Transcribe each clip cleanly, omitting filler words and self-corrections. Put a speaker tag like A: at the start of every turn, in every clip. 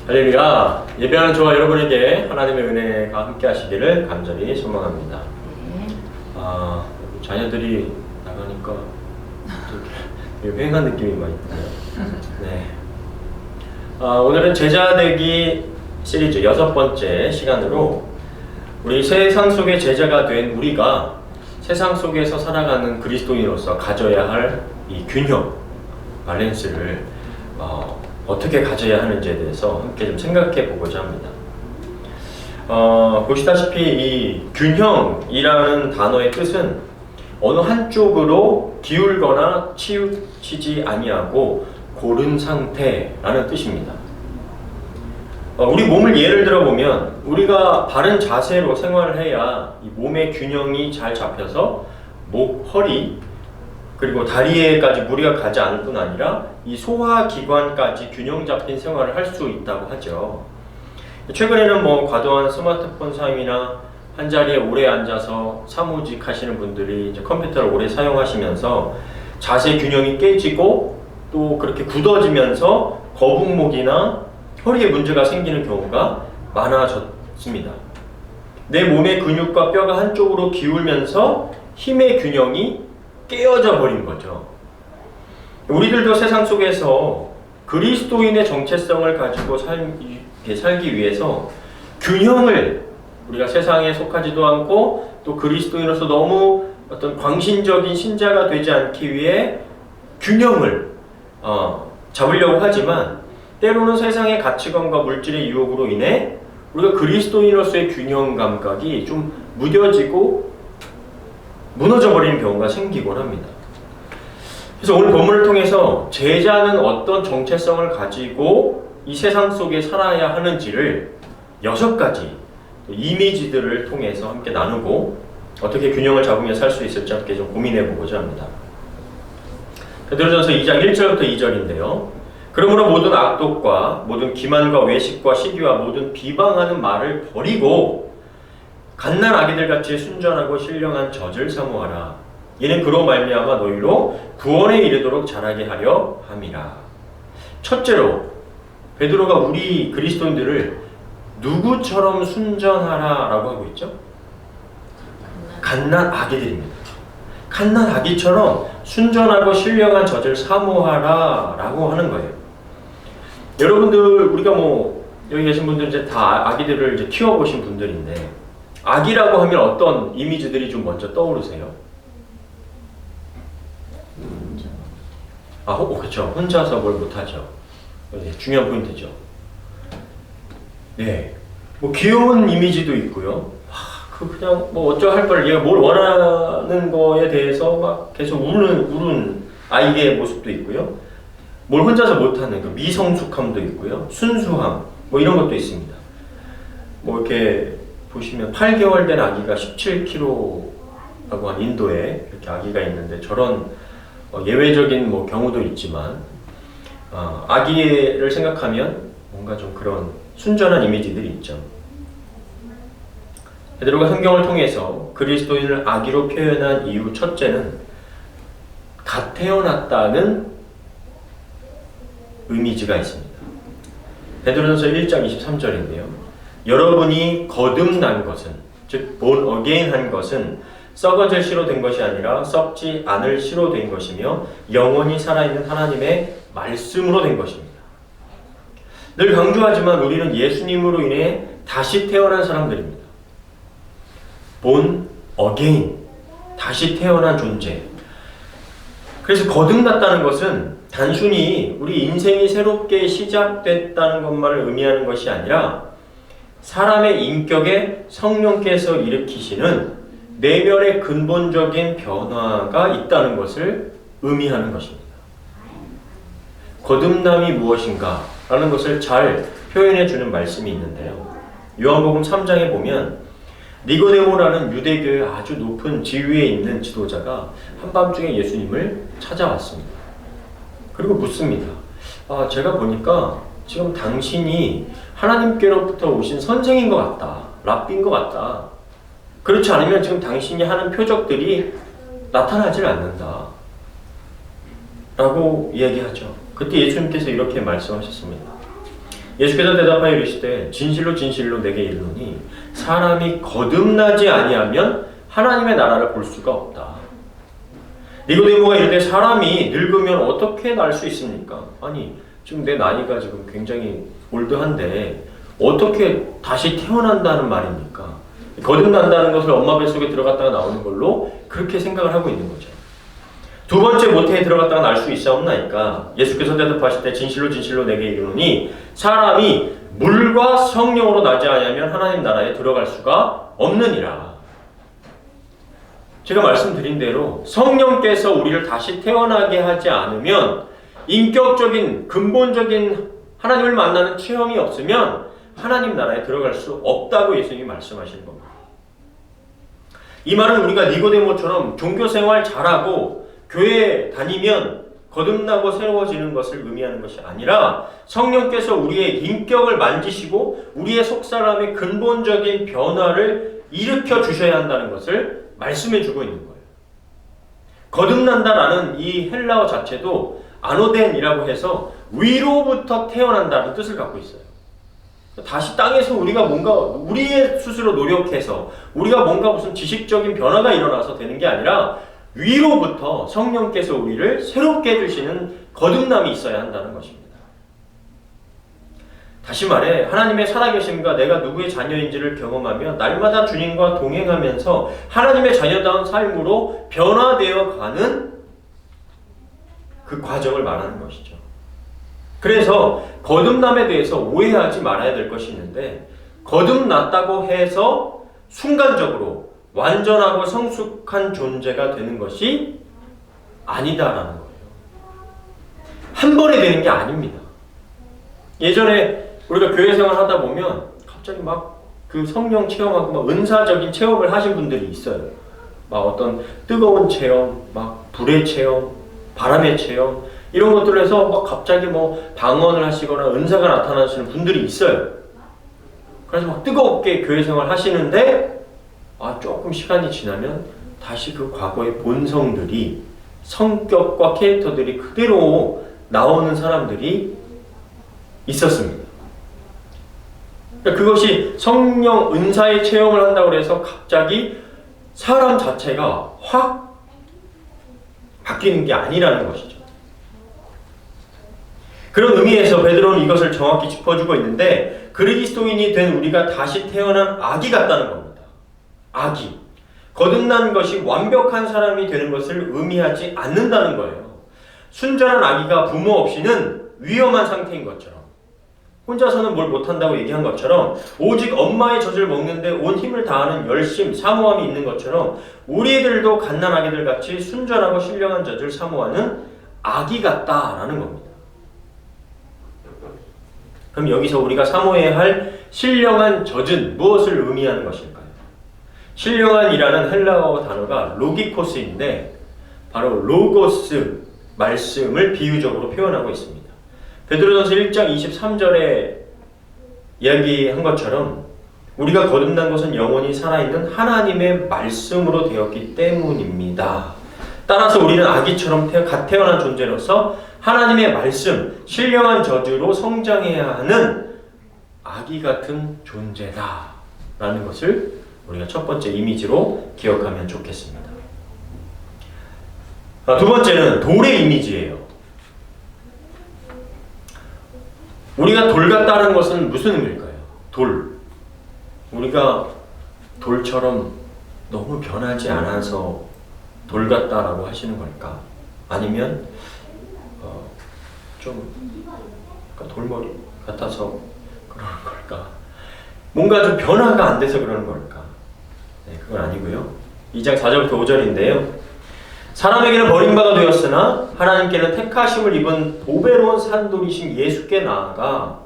A: 할렐루야. 예배하는 저와 여러분에게 하나님의 은혜가 함께 하시기를 간절히 소망합니다. 자녀들이 나가니까 여행한 느낌이 많이 드네요. 네. 오늘은 제자되기 시리즈 6번째 시간으로 우리 세상 속의 제자가 된 우리가 세상 속에서 살아가는 그리스도인으로서 가져야 할 이 균형, 밸런스를 어떻게 가져야 하는지에 대해서 함께 좀 생각해 보고자 합니다. 보시다시피 이 균형이라는 단어의 뜻은 어느 한쪽으로 기울거나 치우치지 아니하고 고른 상태라는 뜻입니다. 우리 몸을 예를 들어 보면 우리가 바른 자세로 생활을 해야 이 몸의 균형이 잘 잡혀서 목, 허리 그리고 다리에까지 무리가 가지 않을 뿐 아니라 이 소화기관까지 균형 잡힌 생활을 할 수 있다고 하죠. 최근에는 과도한 스마트폰 사용이나 한 자리에 오래 앉아서 사무직 하시는 분들이 이제 컴퓨터를 오래 사용하시면서 자세 균형이 깨지고 또 그렇게 굳어지면서 거북목이나 허리에 문제가 생기는 경우가 많아졌습니다. 내 몸의 근육과 뼈가 한쪽으로 기울면서 힘의 균형이 깨어져 버린 거죠. 우리들도 세상 속에서 그리스도인의 정체성을 가지고 살기 위해서 균형을 우리가 세상에 속하지도 않고 또 그리스도인으로서 너무 어떤 광신적인 신자가 되지 않기 위해 균형을 잡으려고 하지만 때로는 세상의 가치관과 물질의 유혹으로 인해 우리가 그리스도인으로서의 균형 감각이 좀 무뎌지고 무너져버리는 경우가 생기곤 합니다. 그래서 오늘 본문을 통해서 제자는 어떤 정체성을 가지고 이 세상 속에 살아야 하는지를 6가지 이미지들을 통해서 함께 나누고 어떻게 균형을 잡으며 살 수 있을지 함께 좀 고민해 보고자 합니다. 베드로전서 2장 1절부터 2절인데요. 그러므로 모든 악독과 모든 기만과 외식과 시기와 모든 비방하는 말을 버리고 갓난 아기들같이 순전하고 신령한 젖을 사모하라. 이는 그로 말미암아 너희로 구원에 이르도록 자라게 하려 함이라. 첫째로 베드로가 우리 그리스도인들을 누구처럼 순전하라 라고 하고 있죠? 갓난 아기들입니다. 갓난 아기처럼 순전하고 신령한 젖을 사모하라 라고 하는 거예요. 여러분들 우리가 여기 계신 분들 이제 다 아기들을 이제 키워보신 분들인데 아기라고 하면 어떤 이미지들이 좀 먼저 떠오르세요? 그렇죠. 혼자서 뭘 못하죠. 중요한 포인트죠. 네, 귀여운 이미지도 있고요. 그냥 어쩌할 걸 얘가 뭘 원하는 거에 대해서 막 계속 우는 아이의 모습도 있고요. 뭘 혼자서 못하는 그 미성숙함도 있고요. 순수함 이런 것도 있습니다. 이렇게 보시면 8개월 된 아기가 17kg라고 한 인도에 이렇게 아기가 있는데 저런 예외적인 경우도 있지만 아기를 생각하면 뭔가 좀 그런 순전한 이미지들이 있죠. 베드로가 성경을 통해서 그리스도인을 아기로 표현한 이유 첫째는 갓 태어났다는 이미지가 있습니다. 베드로전서 1장 23절인데요. 여러분이 거듭난 것은 즉 born again 한 것은 썩어질 씨로 된 것이 아니라 썩지 않을 씨로 된 것이며 영원히 살아있는 하나님의 말씀으로 된 것입니다. 늘 강조하지만 우리는 예수님으로 인해 다시 태어난 사람들입니다. born again, 다시 태어난 존재. 그래서 거듭났다는 것은 단순히 우리 인생이 새롭게 시작됐다는 것만을 의미하는 것이 아니라 사람의 인격에 성령께서 일으키시는 내면의 근본적인 변화가 있다는 것을 의미하는 것입니다. 거듭남이 무엇인가? 라는 것을 잘 표현해 주는 말씀이 있는데요. 요한복음 3장에 보면 니고데모라는 유대교의 아주 높은 지위에 있는 지도자가 한밤중에 예수님을 찾아왔습니다. 그리고 묻습니다. 제가 보니까 지금 당신이 하나님께로부터 오신 선생인 것 같다. 랍비인 것 같다. 그렇지 않으면 지금 당신이 하는 표적들이 나타나질 않는다. 라고 이야기하죠. 그때 예수님께서 이렇게 말씀하셨습니다. 예수께서 대답하여 이르시되 진실로 진실로 내게 이르노니 사람이 거듭나지 아니하면 하나님의 나라를 볼 수가 없다. 니고데모가 이르되 사람이 늙으면 어떻게 날 수 있습니까? 아니 지금 내 나이가 지금 굉장히 올드한데 어떻게 다시 태어난다는 말입니까? 거듭난다는 것을 엄마 뱃속에 들어갔다가 나오는 걸로 그렇게 생각을 하고 있는 거죠. 두 번째 모태에 들어갔다가 날 수 있사옵나이까? 예수께서 대답하실 때 진실로 진실로 내게 이르노니 사람이 물과 성령으로 나지 아니하면 하나님 나라에 들어갈 수가 없느니라. 제가 말씀드린 대로 성령께서 우리를 다시 태어나게 하지 않으면 인격적인 근본적인 하나님을 만나는 체험이 없으면 하나님 나라에 들어갈 수 없다고 예수님이 말씀하시는 겁니다. 이 말은 우리가 니고데모처럼 종교생활 잘하고 교회에 다니면 거듭나고 새로워지는 것을 의미하는 것이 아니라 성령께서 우리의 인격을 만지시고 우리의 속사람의 근본적인 변화를 일으켜 주셔야 한다는 것을 말씀해 주고 있는 거예요. 거듭난다라는 이 헬라어 자체도 아노덴이라고 해서 위로부터 태어난다는 뜻을 갖고 있어요. 다시 땅에서 우리가 뭔가 우리의 스스로 노력해서 우리가 뭔가 무슨 지식적인 변화가 일어나서 되는 게 아니라 위로부터 성령께서 우리를 새롭게 해주시는 거듭남이 있어야 한다는 것입니다. 다시 말해 하나님의 살아계심과 내가 누구의 자녀인지를 경험하며 날마다 주님과 동행하면서 하나님의 자녀다운 삶으로 변화되어 가는 그 과정을 말하는 것이죠. 그래서 거듭남에 대해서 오해하지 말아야 될 것이 있는데 거듭났다고 해서 순간적으로 완전하고 성숙한 존재가 되는 것이 아니다라는 거예요. 한 번에 되는 게 아닙니다. 예전에 우리가 교회 생활 하다 보면 갑자기 막 그 성령 체험하고 막 은사적인 체험을 하신 분들이 있어요. 막 어떤 뜨거운 체험, 막 불의 체험, 바람의 체험 이런 것들을 해서 막 갑자기 뭐 방언을 하시거나 은사가 나타나시는 분들이 있어요. 그래서 막 뜨겁게 교회 생활 하시는데 조금 시간이 지나면 다시 그 과거의 본성들이 성격과 캐릭터들이 그대로 나오는 사람들이 있었습니다. 그러니까 그것이 성령 은사의 체험을 한다고 해서 갑자기 사람 자체가 확 바뀌는 게 아니라는 것이죠. 그런 의미에서 베드로는 이것을 정확히 짚어주고 있는데 그리스도인이 된 우리가 다시 태어난 아기 같다는 겁니다. 아기. 거듭난 것이 완벽한 사람이 되는 것을 의미하지 않는다는 거예요. 순전한 아기가 부모 없이는 위험한 상태인 것처럼 혼자서는 뭘 못한다고 얘기한 것처럼 오직 엄마의 젖을 먹는데 온 힘을 다하는 열심, 사모함이 있는 것처럼 우리들도 갓난아기들 같이 순전하고 신령한 젖을 사모하는 아기 같다라는 겁니다. 그럼 여기서 우리가 사모해야 할 신령한 젖은 무엇을 의미하는 것일까요? 신령한이라는 헬라어 단어가 로기코스인데 바로 로고스 말씀을 비유적으로 표현하고 있습니다. 베드로전서 1장 23절에 이야기한 것처럼 우리가 거듭난 것은 영원히 살아있는 하나님의 말씀으로 되었기 때문입니다. 따라서 우리는 아기처럼 갓 태어난 존재로서 하나님의 말씀, 신령한 저주로 성장해야 하는 아기 같은 존재다라는 것을 우리가 첫 번째 이미지로 기억하면 좋겠습니다. 두 번째는 돌의 이미지예요. 우리가 돌 같다는 것은 무슨 의미일까요? 돌. 우리가 돌처럼 너무 변하지 않아서 돌 같다라고 하시는 걸까? 아니면 좀 돌머리 같아서 그러는 걸까? 뭔가 좀 변화가 안 돼서 그러는 걸까? 네, 그건 아니고요. 2장 4절부터 5절인데요. 사람에게는 버림받아 되었으나 하나님께는 택하심을 입은 보배로운 산돌이신 예수께 나아가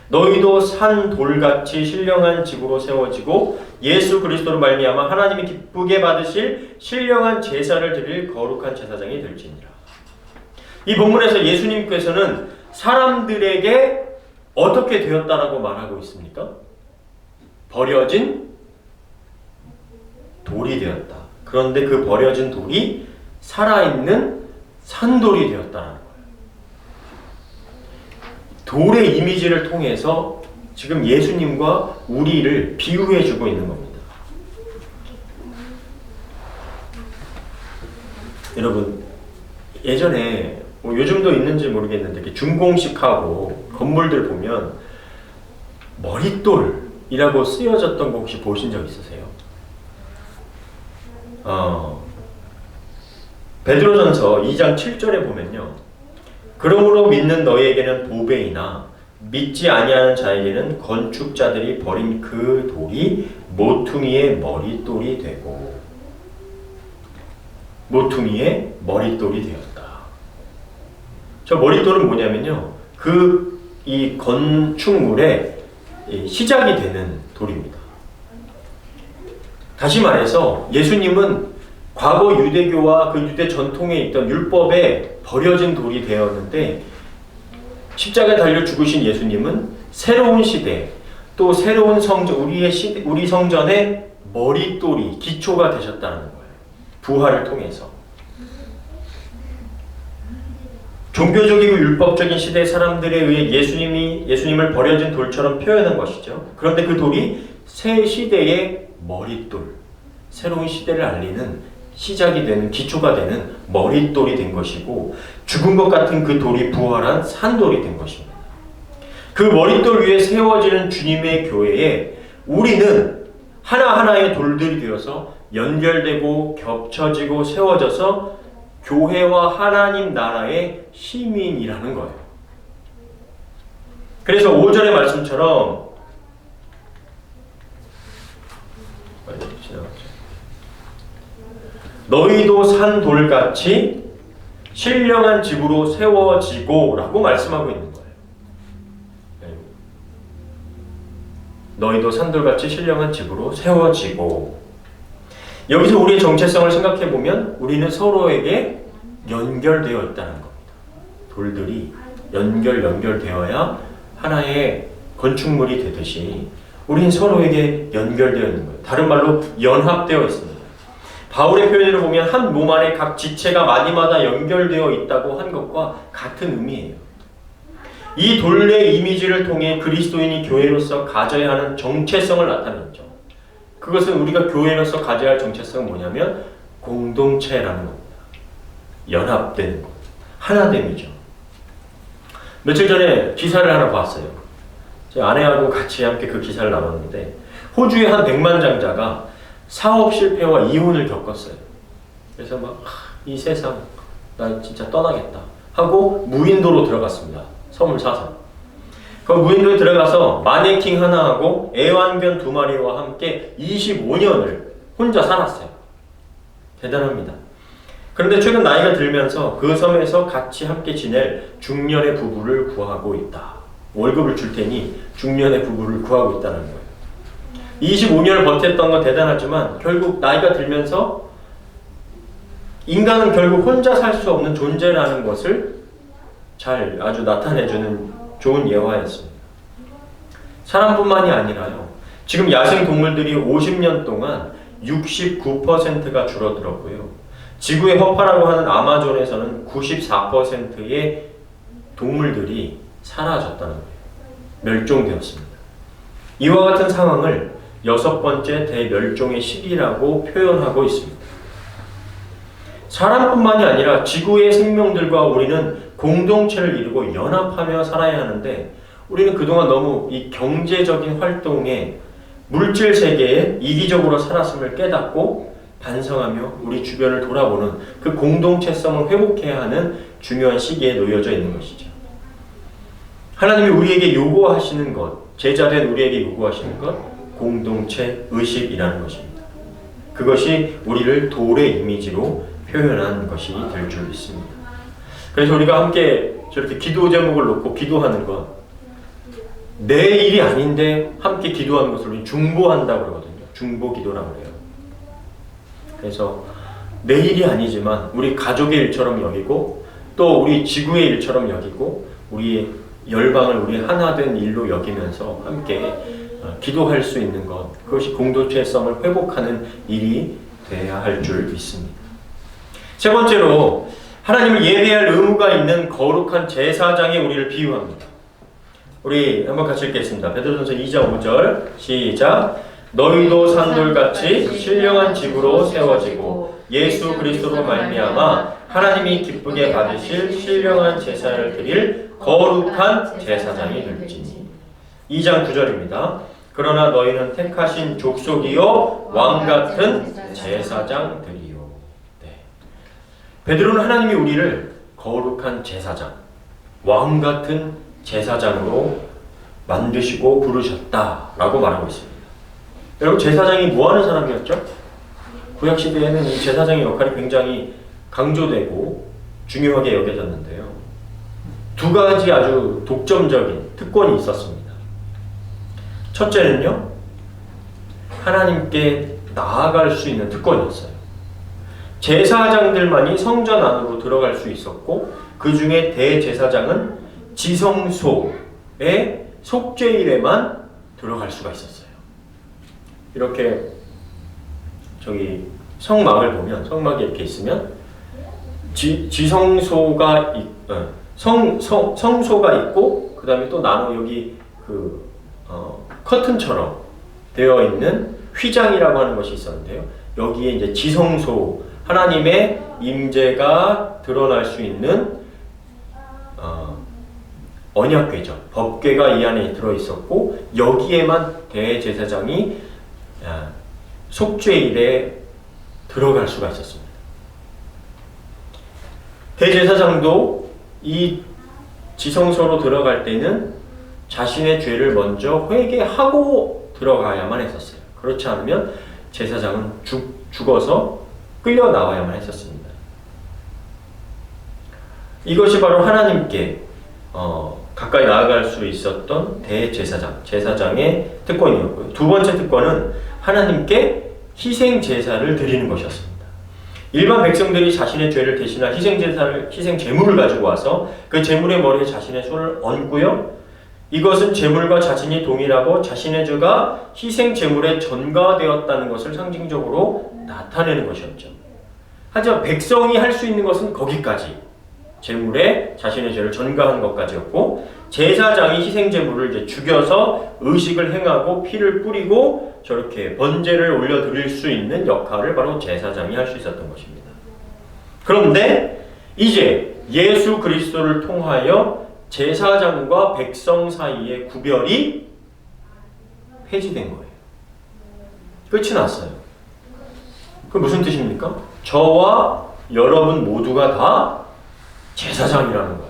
A: 너희도 산돌같이 신령한 집으로 세워지고 예수 그리스도로 말미암아 하나님이 기쁘게 받으실 신령한 제사를 드릴 거룩한 제사장이 될지니라. 이 본문에서 예수님께서는 사람들에게 어떻게 되었다라고 말하고 있습니까? 버려진 돌이 되었다. 그런데 그 버려진 돌이 살아있는 산돌이 되었다는 거예요. 돌의 이미지를 통해서 지금 예수님과 우리를 비유해주고 있는 겁니다. 여러분, 예전에 요즘도 있는지 모르겠는데 이렇게 준공식하고 건물들 보면 머릿돌이라고 쓰여졌던 거 혹시 보신 적 있으세요? 베드로전서 2장 7절에 보면요, 그러므로 믿는 너희에게는 보배이나 믿지 아니하는 자에게는 건축자들이 버린 그 돌이 모퉁이의 머릿돌이 되고, 모퉁이의 머릿돌이 되었다. 저 머릿돌은 뭐냐면요, 이 건축물의 시작이 되는 돌입니다. 다시 말해서 예수님은 과거 유대교와 그 유대 전통에 있던 율법에 버려진 돌이 되었는데, 십자가에 달려 죽으신 예수님은 새로운 시대, 또 새로운 성전, 우리 성전의 머릿돌이, 기초가 되셨다는 거예요. 부활을 통해서. 종교적이고 율법적인 시대 사람들에 의해 예수님을 버려진 돌처럼 표현한 것이죠. 그런데 그 돌이 새 시대의 머릿돌, 새로운 시대를 알리는 시작이 되는, 기초가 되는 머릿돌이 된 것이고, 죽은 것 같은 그 돌이 부활한 산돌이 된 것입니다. 그 머릿돌 위에 세워지는 주님의 교회에 우리는 하나하나의 돌들이 되어서 연결되고 겹쳐지고 세워져서 교회와 하나님 나라의 시민이라는 거예요. 그래서 5절의 말씀처럼 너희도 산돌같이 신령한 집으로 세워지고 라고 말씀하고 있는 거예요. 너희도 산돌같이 신령한 집으로 세워지고, 여기서 우리의 정체성을 생각해보면 우리는 서로에게 연결되어 있다는 겁니다. 돌들이 연결되어야 하나의 건축물이 되듯이 우린 서로에게 연결되어 있는 거예요. 다른 말로 연합되어 있습니다. 바울의 표현을 보면 한 몸 안에 각 지체가 마디마다 연결되어 있다고 한 것과 같은 의미예요. 이 돌의 이미지를 통해 그리스도인이 교회로서 가져야 하는 정체성을 나타내죠. 그것은 우리가 교회로서 가져야 할 정체성은 뭐냐면 공동체라는 겁니다. 연합되는 것, 하나됨이죠. 며칠 전에 기사를 하나 봤어요. 제 아내하고 같이 함께 그 기사를 나눴는데, 호주의 한 백만장자가 사업 실패와 이혼을 겪었어요. 그래서 이 세상 나 진짜 떠나겠다 하고 무인도로 들어갔습니다. 섬을 사서. 그 무인도에 들어가서 마네킹 하나하고 애완견 2마리와 함께 25년을 혼자 살았어요. 대단합니다. 그런데 최근 나이가 들면서 그 섬에서 같이 함께 지낼 중년의 부부를 구하고 있다. 월급을 줄 테니 중년의 부부를 구하고 있다는 거예요. 25년을 버텼던 건 대단하지만 결국 나이가 들면서 인간은 결국 혼자 살 수 없는 존재라는 것을 아주 나타내주는 좋은 예화였습니다. 사람뿐만이 아니라요, 지금 야생 동물들이 50년 동안 69%가 줄어들었고요, 지구의 허파라고 하는 아마존에서는 94%의 동물들이 사라졌다는 거예요. 멸종되었습니다. 이와 같은 상황을 6번째 대멸종의 시기라고 표현하고 있습니다. 사람뿐만이 아니라 지구의 생명들과 우리는 공동체를 이루고 연합하며 살아야 하는데, 우리는 그동안 너무 이 경제적인 활동에 물질 세계에 이기적으로 살았음을 깨닫고 반성하며 우리 주변을 돌아보는 그 공동체성을 회복해야 하는 중요한 시기에 놓여져 있는 것이죠. 하나님이 우리에게 요구하시는 것, 제자된 우리에게 요구하시는 것, 공동체 의식이라는 것입니다. 그것이 우리를 돌의 이미지로 표현한 것이 될 줄 믿습니다. 그래서 우리가 함께 저렇게 기도 제목을 놓고 기도하는 것, 내 일이 아닌데 함께 기도하는 것을 우리 중보한다고 그러거든요. 중보 기도라고 그래요. 그래서 내 일이 아니지만 우리 가족의 일처럼 여기고, 또 우리 지구의 일처럼 여기고, 우리의 열방을 우리 하나된 일로 여기면서 함께 기도할 수 있는 것, 그것이 공동체성을 회복하는 일이 돼야 할 줄 믿습니다. 세 번째로, 하나님을 예배할 의무가 있는 거룩한 제사장에 우리를 비유합니다. 우리 한번 같이 읽겠습니다. 베드로전서 2장 5절 시작. 너희도 산돌같이 신령한 집으로 세워지고 예수 그리스도로 말미암아 하나님이 기쁘게 받으실 신령한 제사를 드릴 거룩한 제사장이 될지니. 2장 9절입니다. 그러나 너희는 택하신 족속이요 왕같은 제사장들이요. 네. 베드로는 하나님이 우리를 거룩한 제사장, 왕같은 제사장으로 만드시고 부르셨다라고 말하고 있습니다. 여러분, 제사장이 뭐하는 사람이었죠? 구약시대에는 이 제사장의 역할이 굉장히 강조되고 중요하게 여겨졌는데요. 두 가지 아주 독점적인 특권이 있었습니다. 첫째는요, 하나님께 나아갈 수 있는 특권이었어요. 제사장들만이 성전 안으로 들어갈 수 있었고, 그 중에 대제사장은 지성소의 속죄일에만 들어갈 수가 있었어요. 이렇게 저기 성막을 보면, 성막이 이렇게 있으면 지성소가 성소가 있고, 그 다음에 또 나눠 여기 커튼처럼 되어 있는 휘장이라고 하는 것이 있었는데요. 여기에 이제 지성소, 하나님의 임재가 드러날 수 있는 언약궤죠. 법궤가 이 안에 들어 있었고, 여기에만 대제사장이 속죄일에 들어갈 수가 있었습니다. 대제사장도 이 지성소로 들어갈 때는 자신의 죄를 먼저 회개하고 들어가야만 했었어요. 그렇지 않으면 제사장은 죽어서 끌려 나와야만 했었습니다. 이것이 바로 하나님께 가까이 나아갈 수 있었던 대제사장, 제사장의 특권이었고요. 두 번째 특권은 하나님께 희생 제사를 드리는 것이었습니다. 일반 백성들이 자신의 죄를 대신할 희생 제물을 가지고 와서 그 제물의 머리에 자신의 손을 얹고요. 이것은 제물과 자신이 동일하고 자신의 죄가 희생 제물에 전가되었다는 것을 상징적으로 나타내는 것이었죠. 하지만 백성이 할 수 있는 것은 거기까지, 제물에 자신의 죄를 전가하는 것까지였고, 제사장이 희생 제물을 이제 죽여서 의식을 행하고 피를 뿌리고 저렇게 번제를 올려드릴 수 있는 역할을 바로 제사장이 할 수 있었던 것입니다. 그런데 이제 예수 그리스도를 통하여 제사장과 백성 사이의 구별이 폐지된 거예요. 끝이 났어요. 그 무슨 뜻입니까? 저와 여러분 모두가 다 제사장이라는 거예요.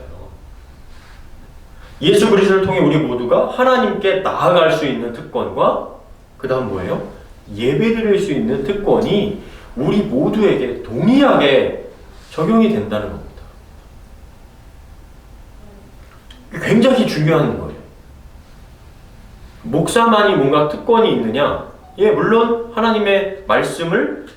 A: 예수 그리스도를 통해 우리 모두가 하나님께 나아갈 수 있는 특권과 그 다음 뭐예요? 예배드릴 수 있는 특권이 우리 모두에게 동일하게 적용이 된다는 겁니다. 굉장히 중요한 거예요. 목사만이 뭔가 특권이 있느냐? 예, 물론 하나님의 말씀을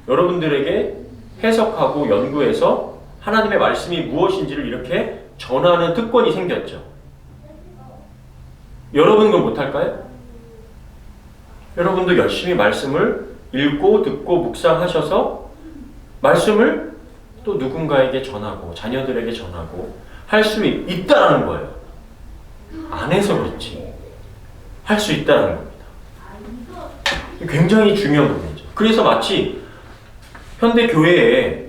A: 여러분들에게 해석하고 연구해서 하나님의 말씀이 무엇인지를 이렇게 전하는 특권이 생겼죠. 여러분은 그걸 못할까요? 여러분도 열심히 말씀을 읽고 듣고 묵상하셔서 말씀을 또 누군가에게 전하고 자녀들에게 전하고 할 수 있다는 거예요. 안 해서 그렇지. 할 수 있다는 겁니다. 굉장히 중요한 부분이죠. 그래서 마치 현대 교회에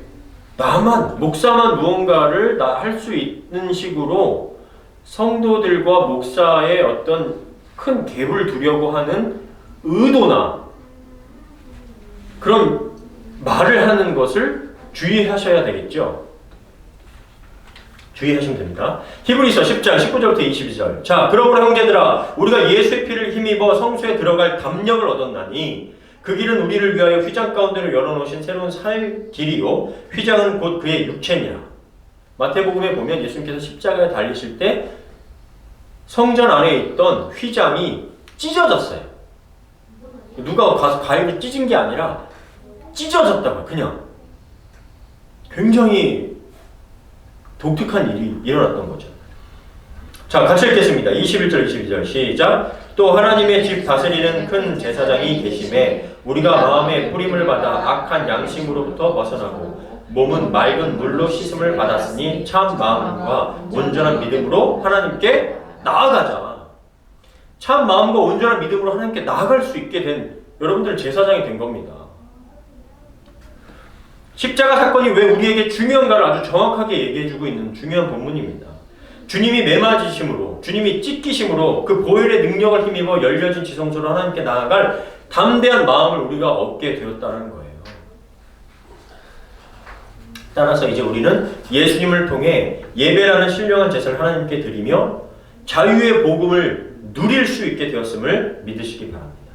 A: 목사만 무언가를 할 수 있는 식으로 성도들과 목사의 어떤 큰 갭을 두려고 하는 의도나 그런 말을 하는 것을 주의하셔야 되겠죠. 주의하시면 됩니다. 히브리서 10장 19절부터 22절. 자, 그러므로 형제들아, 우리가 예수의 피를 힘입어 성소에 들어갈 담력을 얻었나니 그 길은 우리를 위하여 휘장 가운데로 열어놓으신 새로운 살 길이요 휘장은 곧 그의 육체니라. 마태복음에 보면 예수님께서 십자가에 달리실 때 성전 안에 있던 휘장이 찢어졌어요. 누가 가서 가위로 찢은 게 아니라 찢어졌다고요. 그냥 굉장히 독특한 일이 일어났던 거죠. 자, 같이 읽겠습니다. 21절 22절 시작. 또 하나님의 집 다스리는 큰 제사장이 계심에 우리가 마음의 뿌림을 받아 악한 양심으로부터 벗어나고 몸은 맑은 물로 씻음을 받았으니 참 마음과 온전한 믿음으로 하나님께 나아가자. 참 마음과 온전한 믿음으로 하나님께 나아갈 수 있게 된 여러분들 제사장이 된 겁니다. 십자가 사건이 왜 우리에게 중요한가를 아주 정확하게 얘기해주고 있는 중요한 본문입니다. 주님이 매맞으심으로, 주님이 찢기심으로 그 보혈의 능력을 힘입어 열려진 지성소로 하나님께 나아갈 담대한 마음을 우리가 얻게 되었다는 거예요. 따라서 이제 우리는 예수님을 통해 예배라는 신령한 제사를 하나님께 드리며 자유의 복음을 누릴 수 있게 되었음을 믿으시기 바랍니다.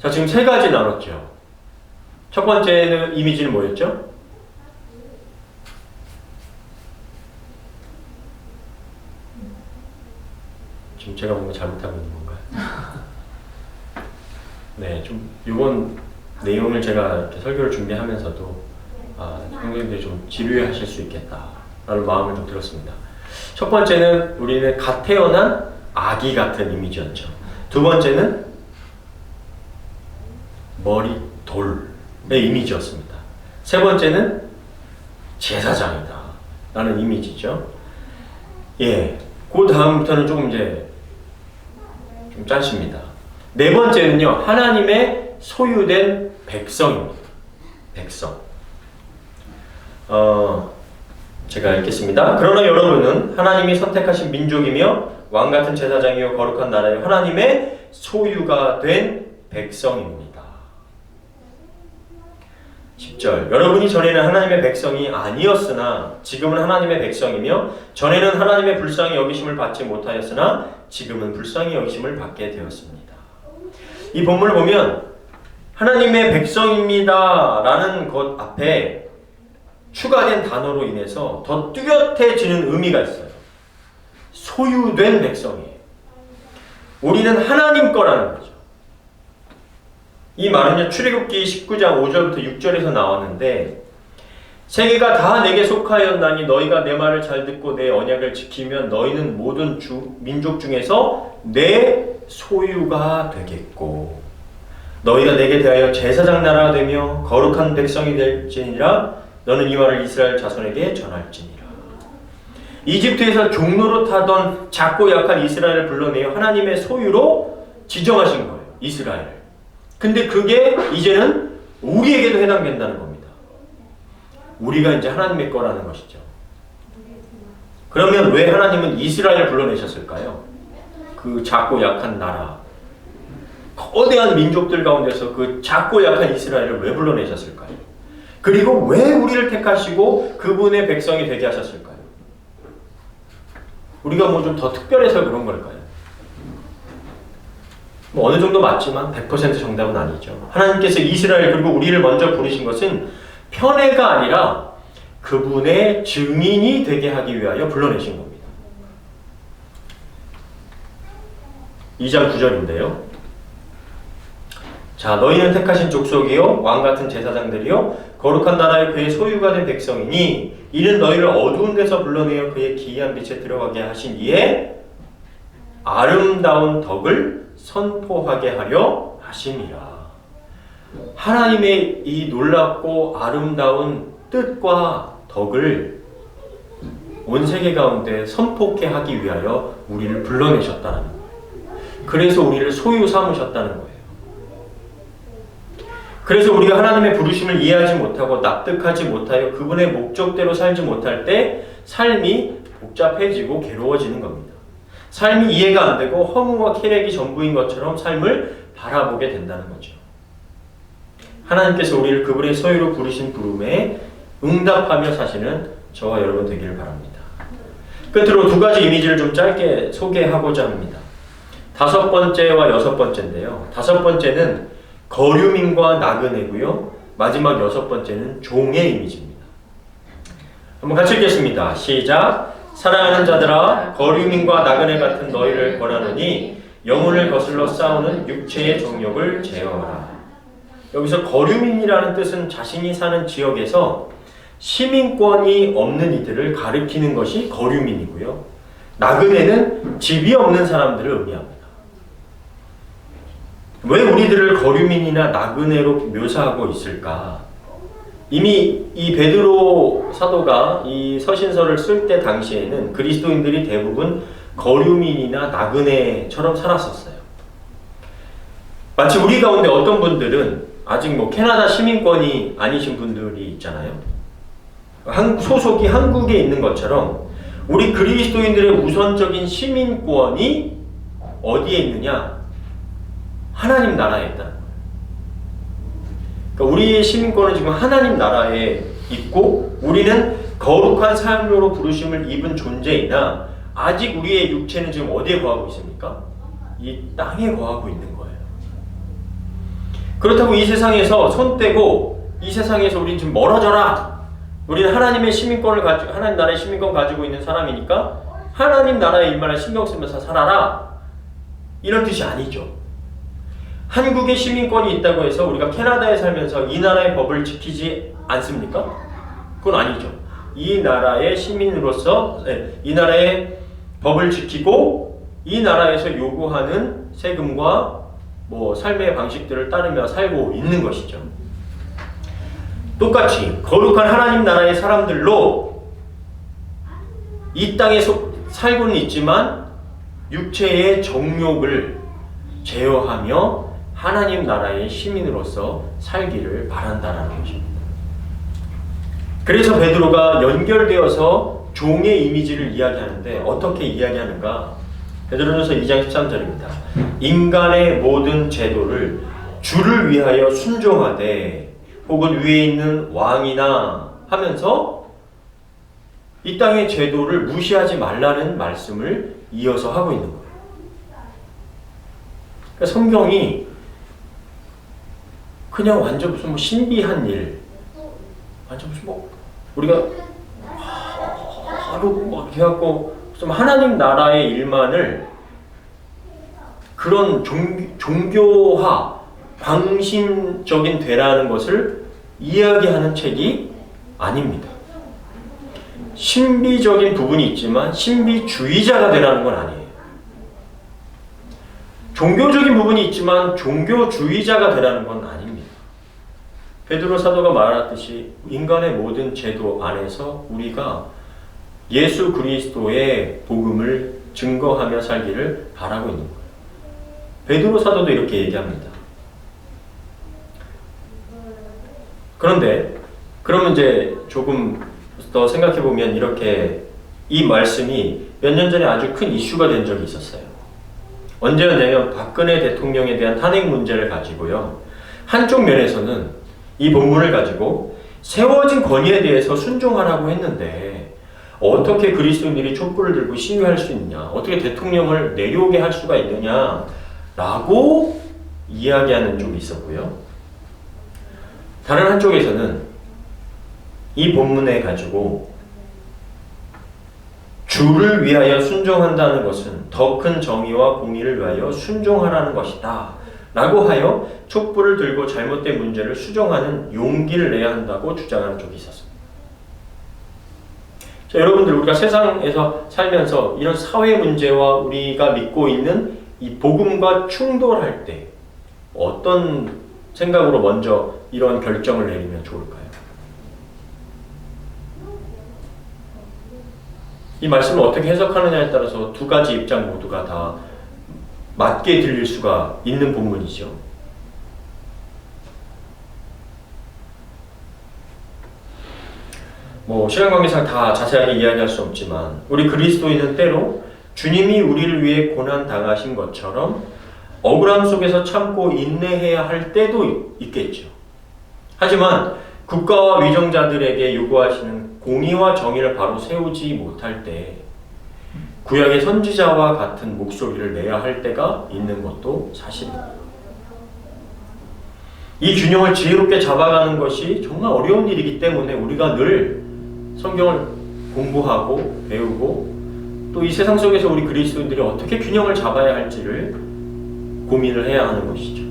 A: 자, 지금 세 가지 나눴죠. 첫 번째 이미지는 뭐였죠? 지금 제가 뭔가 잘못하고 있는 건가요? 네, 좀 이번 내용을 제가 이렇게 설교를 준비하면서도 성도님들이 좀 지루해하실 수 있겠다라는 마음을 좀 들었습니다. 첫 번째는 우리는 갓 태어난 아기 같은 이미지였죠. 두 번째는 머리돌의 이미지였습니다. 세 번째는 제사장이다 라는 이미지죠. 예, 그 다음부터는 조금 이제 좀 짧습니다. 네 번째는요, 하나님의 소유된 백성입니다. 백성. 제가 읽겠습니다. 그러나 여러분은 하나님이 선택하신 민족이며 왕같은 제사장이요 거룩한 나라요 하나님의 소유가 된 백성입니다. 10절. 여러분이 전에는 하나님의 백성이 아니었으나 지금은 하나님의 백성이며 전에는 하나님의 불쌍히 여기심을 받지 못하였으나 지금은 불쌍히 여기심을 받게 되었습니다. 이 본문을 보면 하나님의 백성입니다 라는 것 앞에 추가된 단어로 인해서 더 뚜렷해지는 의미가 있어요. 소유된 백성이에요. 우리는 하나님 거라는 거죠. 이 말은요, 출애굽기 19장 5절부터 6절에서 나왔는데, 세계가 다 내게 속하였나니 너희가 내 말을 잘 듣고 내 언약을 지키면 너희는 모든 민족 중에서 내 소유가 되겠고 너희가 내게 대하여 제사장 나라가 되며 거룩한 백성이 될지니라. 너는 이 말을 이스라엘 자손에게 전할지니라. 이집트에서 종로로 타던 작고 약한 이스라엘을 불러내어 하나님의 소유로 지정하신 거예요. 이스라엘을. 근데 그게 이제는 우리에게도 해당된다는 겁니다. 우리가 이제 하나님의 거라는 것이죠. 그러면 왜 하나님은 이스라엘을 불러내셨을까요? 그 작고 약한 나라, 거대한 민족들 가운데서 그 작고 약한 이스라엘을 왜 불러내셨을까요? 그리고 왜 우리를 택하시고 그분의 백성이 되게 하셨을까요? 우리가 뭐 좀 더 특별해서 그런 걸까요? 뭐 어느 정도 맞지만 100% 정답은 아니죠. 하나님께서 이스라엘 그리고 우리를 먼저 부르신 것은 편애가 아니라 그분의 증인이 되게 하기 위하여 불러내신 겁니다. 2장 9절인데요. 자, 너희는 택하신 족속이요 왕같은 제사장들이요 거룩한 나라의 그의 소유가 된 백성이니 이는 너희를 어두운 데서 불러내어 그의 기이한 빛에 들어가게 하신 이에 아름다운 덕을 선포하게 하려 하심이라. 하나님의 이 놀랍고 아름다운 뜻과 덕을 온 세계 가운데 선포케 하기 위하여 우리를 불러내셨다는 거예요. 그래서 우리를 소유 삼으셨다는 거예요. 그래서 우리가 하나님의 부르심을 이해하지 못하고 납득하지 못하여 그분의 목적대로 살지 못할 때 삶이 복잡해지고 괴로워지는 겁니다. 삶이 이해가 안 되고 허무와 캐렉이 전부인 것처럼 삶을 바라보게 된다는 거죠. 하나님께서 우리를 그분의 소유로 부르신 부름에 응답하며 사시는 저와 여러분 되기를 바랍니다. 끝으로 두 가지 이미지를 좀 짧게 소개하고자 합니다. 다섯 번째와 여섯 번째인데요. 다섯 번째는 거류민과 나그네고요. 마지막 여섯 번째는 종의 이미지입니다. 한번 같이 읽겠습니다. 시작. 사랑하는 자들아 거류민과 나그네 같은 너희를 권하노니 영혼을 거슬러 싸우는 육체의 정욕을 제어하라. 여기서 거류민이라는 뜻은 자신이 사는 지역에서 시민권이 없는 이들을 가리키는 것이 거류민이고요. 나그네는 집이 없는 사람들을 의미합니다. 왜 우리들을 거류민이나 나그네로 묘사하고 있을까? 이미 이 베드로 사도가 이 서신서를 쓸 때 당시에는 그리스도인들이 대부분 거류민이나 나그네처럼 살았었어요. 마치 우리 가운데 어떤 분들은 아직 캐나다 시민권이 아니신 분들이 있잖아요. 소속이 한국에 있는 것처럼 우리 그리스도인들의 우선적인 시민권이 어디에 있느냐? 하나님 나라에 있다는 거예요. 그러니까 우리의 시민권은 지금 하나님 나라에 있고 우리는 거룩한 삶으로 부르심을 입은 존재이나 아직 우리의 육체는 지금 어디에 거하고 있습니까? 이 땅에 거하고 있는 거예요. 그렇다고 이 세상에서 손 떼고 이 세상에서 우리는 지금 멀어져라. 우리는 하나님의 시민권을 가지고 하나님 나라의 시민권 가지고 있는 사람이니까 하나님 나라의 일만을 신경 쓰면서 살아라. 이런 뜻이 아니죠. 한국의 시민권이 있다고 해서 우리가 캐나다에 살면서 이 나라의 법을 지키지 않습니까? 그건 아니죠. 이 나라의 시민으로서 이 나라의 법을 지키고 이 나라에서 요구하는 세금과 삶의 방식들을 따르며 살고 있는 것이죠. 똑같이 거룩한 하나님 나라의 사람들로 이 땅에 살고는 있지만 육체의 정욕을 제어하며 하나님 나라의 시민으로서 살기를 바란다라는 것입니다. 그래서 베드로가 연결되어서 종의 이미지를 이야기하는데 어떻게 이야기하는가? 베드로전서 2장 13절입니다. 인간의 모든 제도를 주를 위하여 순종하되 혹은 위에 있는 왕이나 하면서 이 땅의 제도를 무시하지 말라는 말씀을 이어서 하고 있는 거예요. 그러니까 성경이 그냥 완전 무슨 신비한 일, 완전 무슨 우리가 하루 이렇게 해갖고 좀 하나님 나라의 일만을 그런 종교화, 광신적인 되라는 것을 이야기하는 책이 아닙니다. 신비적인 부분이 있지만 신비주의자가 되라는 건 아니에요. 종교적인 부분이 있지만 종교주의자가 되라는 건 아닙니다. 베드로 사도가 말했듯이 인간의 모든 제도 안에서 우리가 예수 그리스도의 복음을 증거하며 살기를 바라고 있는 거예요. 베드로 사도도 이렇게 얘기합니다. 그런데 그러면 이제 조금 더 생각해 보면 이렇게 이 말씀이 몇 년 전에 아주 큰 이슈가 된 적이 있었어요. 언제였냐면 박근혜 대통령에 대한 탄핵 문제를 가지고요. 한쪽 면에서는 이 본문을 가지고 세워진 권위에 대해서 순종하라고 했는데 어떻게 그리스도인들이 촛불을 들고 시위할 수 있느냐, 어떻게 대통령을 내려오게 할 수가 있느냐 라고 이야기하는 쪽이 있었고요. 다른 한쪽에서는 이 본문에 가지고 주를 위하여 순종한다는 것은 더 큰 정의와 공의를 위하여 순종하라는 것이다 라고 하여 촛불을 들고 잘못된 문제를 수정하는 용기를 내야 한다고 주장하는 쪽이 있었습니다. 자, 여러분들 우리가 세상에서 살면서 이런 사회 문제와 우리가 믿고 있는 이 복음과 충돌할 때 어떤 생각으로 먼저 이런 결정을 내리면 좋을까요? 이 말씀을 어떻게 해석하느냐에 따라서 두 가지 입장 모두가 다 맞게 들릴 수가 있는 본문이죠. 시간 관계상 다 자세하게 이야기할 수 없지만 우리 그리스도인은 때로 주님이 우리를 위해 고난 당하신 것처럼 억울함 속에서 참고 인내해야 할 때도 있겠죠. 하지만 국가와 위정자들에게 요구하시는 공의와 정의를 바로 세우지 못할 때 구약의 선지자와 같은 목소리를 내야 할 때가 있는 것도 사실입니다. 이 균형을 지혜롭게 잡아가는 것이 정말 어려운 일이기 때문에 우리가 늘 성경을 공부하고 배우고 또 이 세상 속에서 우리 그리스도인들이 어떻게 균형을 잡아야 할지를 고민을 해야 하는 것이죠.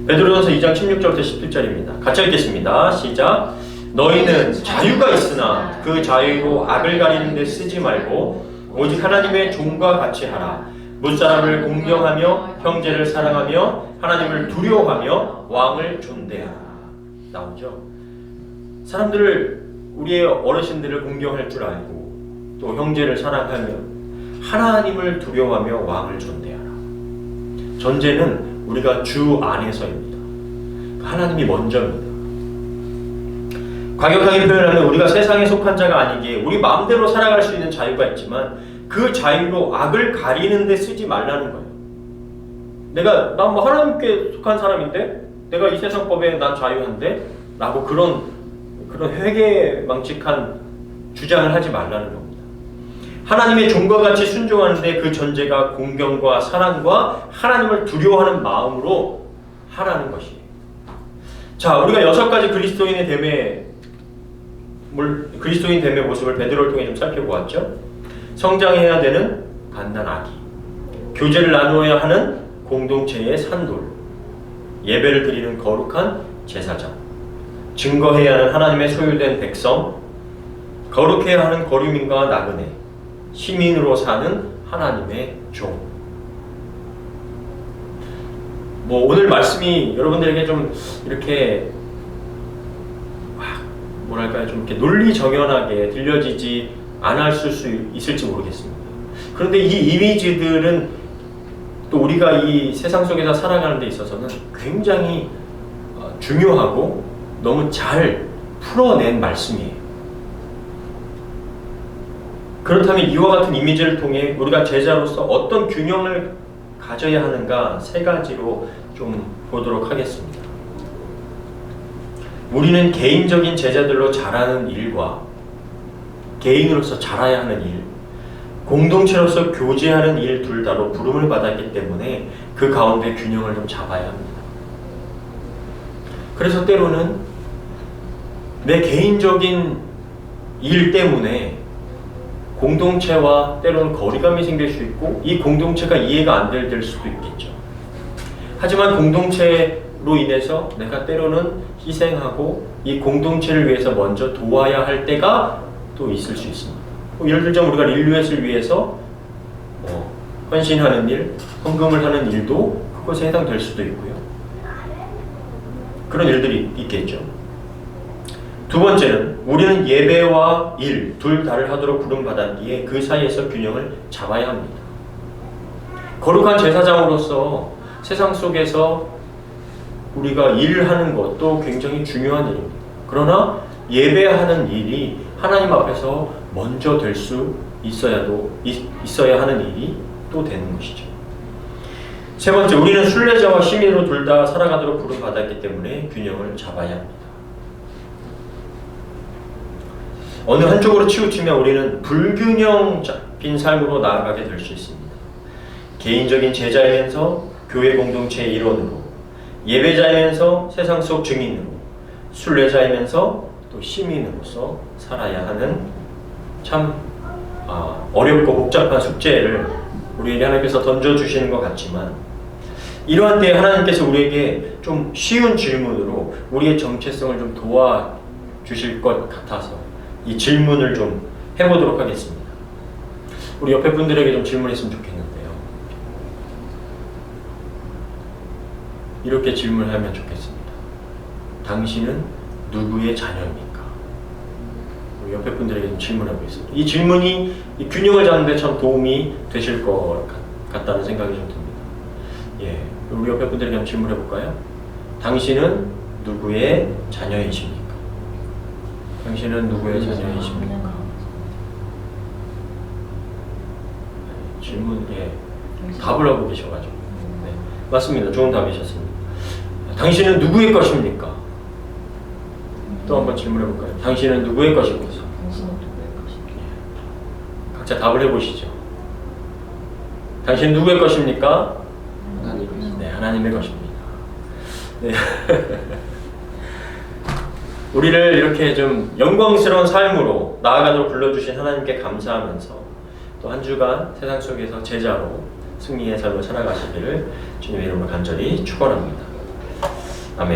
A: 베드로전서 2장 16절부터 17절입니다. 같이 읽겠습니다. 시작. 너희는 자유가 있으나 그 자유로 악을 가리는 데 쓰지 말고 오직 하나님의 종과 같이 하라. 무사람을 공경하며 형제를 사랑하며 하나님을 두려워하며 왕을 존대하라. 나오죠. 사람들을 우리의 어르신들을 공경할 줄 알고 또 형제를 사랑하며 하나님을 두려워하며 왕을 존대하라. 전제는 우리가 주 안에서입니다. 하나님이 먼저입니다. 과격하게 표현하면 우리가 세상에 속한 자가 아니기에 우리 마음대로 살아갈 수 있는 자유가 있지만 그 자유로 악을 가리는 데 쓰지 말라는 거예요. 난 뭐 하나님께 속한 사람인데 내가 이 세상 법에 난 자유한데 라고 그런 회개망측한 주장을 하지 말라는 겁니다. 하나님의 종과 같이 순종하는데 그 전제가 공경과 사랑과 하나님을 두려워하는 마음으로 하라는 것이에요. 자, 우리가 6가지 그리스도인의 됨의 모습을 베드로를 통해 좀 살펴보았죠. 성장해야 되는 갓난 아기, 교제를 나누어야 하는 공동체의 산돌, 예배를 드리는 거룩한 제사장, 증거해야 하는 하나님의 소유된 백성, 거룩해야 하는 거류민과 나그네, 시민으로 사는 하나님의 종. 오늘 말씀이 여러분들에게 좀 이렇게 좀 이렇게 논리정연하게 들려지지 않았을 수 있을지 모르겠습니다. 그런데 이 이미지들은 또 우리가 이 세상 속에서 살아가는 데 있어서는 굉장히 중요하고 너무 잘 풀어낸 말씀이에요. 그렇다면 이와 같은 이미지를 통해 우리가 제자로서 어떤 균형을 가져야 하는가 3가지로 좀 보도록 하겠습니다. 우리는 개인적인 제자들로 자라는 일과 개인으로서 자라야 하는 일, 공동체로서 교제하는 일 둘 다로 부름을 받았기 때문에 그 가운데 균형을 좀 잡아야 합니다. 그래서 때로는 내 개인적인 일 때문에 공동체와 때로는 거리감이 생길 수 있고 이 공동체가 이해가 안 될 수도 있겠죠. 하지만 공동체로 인해서 내가 때로는 희생하고 이 공동체를 위해서 먼저 도와야 할 때가 또 있을 수 있습니다. 예를 들자면 우리가 릴류엣을 위해서 헌신하는 일, 헌금을 하는 일도 그것에 해당될 수도 있고요. 그런 일들이 있겠죠. 2번째는 우리는 예배와 일 둘 다를 하도록 부름받았기에 그 사이에서 균형을 잡아야 합니다. 거룩한 제사장으로서 세상 속에서 우리가 일하는 것도 굉장히 중요한 일입니다. 그러나 예배하는 일이 하나님 앞에서 먼저 될 수 있어야 하는 일이 또 되는 것이죠. 3번째, 우리는 순례자와 시민으로 둘 다 살아가도록 부름받았기 때문에 균형을 잡아야 합니다. 어느 한쪽으로 치우치면 우리는 불균형 잡힌 삶으로 나아가게 될 수 있습니다. 개인적인 제자이면서 교회 공동체의 일원으로, 예배자이면서 세상 속 증인으로, 순례자이면서 또 시민으로서 살아야 하는 참 어렵고 복잡한 숙제를 우리에게 하나님께서 던져주시는 것 같지만 이러한 때에 하나님께서 우리에게 좀 쉬운 질문으로 우리의 정체성을 좀 도와주실 것 같아서 이 질문을 좀 해보도록 하겠습니다. 우리 옆에 분들에게 좀 질문했으면 좋겠는데요. 이렇게 질문하면 좋겠습니다. 당신은 누구의 자녀입니까? 우리 옆에 분들에게 좀 질문하고 있습니다. 이 질문이 이 균형을 잡는 데 참 도움이 되실 것 같다는 생각이 좀 듭니다. 예, 우리 옆에 분들에게 한번 질문해 볼까요? 당신은 누구의 자녀이십니까? 당신은 누구의 자녀이십니까? 질문, 답을 하고 계셔가지고. 네, 맞습니다. 좋은 답이셨습니다. 당신은 누구의 것입니까? 또 한번 질문해 볼까요? 당신은 누구의 것입니까?
B: 당신은 누구의 것입니까?
A: 각자 답을 해보시죠. 당신은 누구의 것입니까? 네, 하나님의 것입니다. 네. 우리를 이렇게 좀 영광스러운 삶으로 나아가도록 불러주신 하나님께 감사하면서 또 한 주간 세상 속에서 제자로 승리의 삶을 살아가시기를 주님의 이름으로 간절히 축원합니다.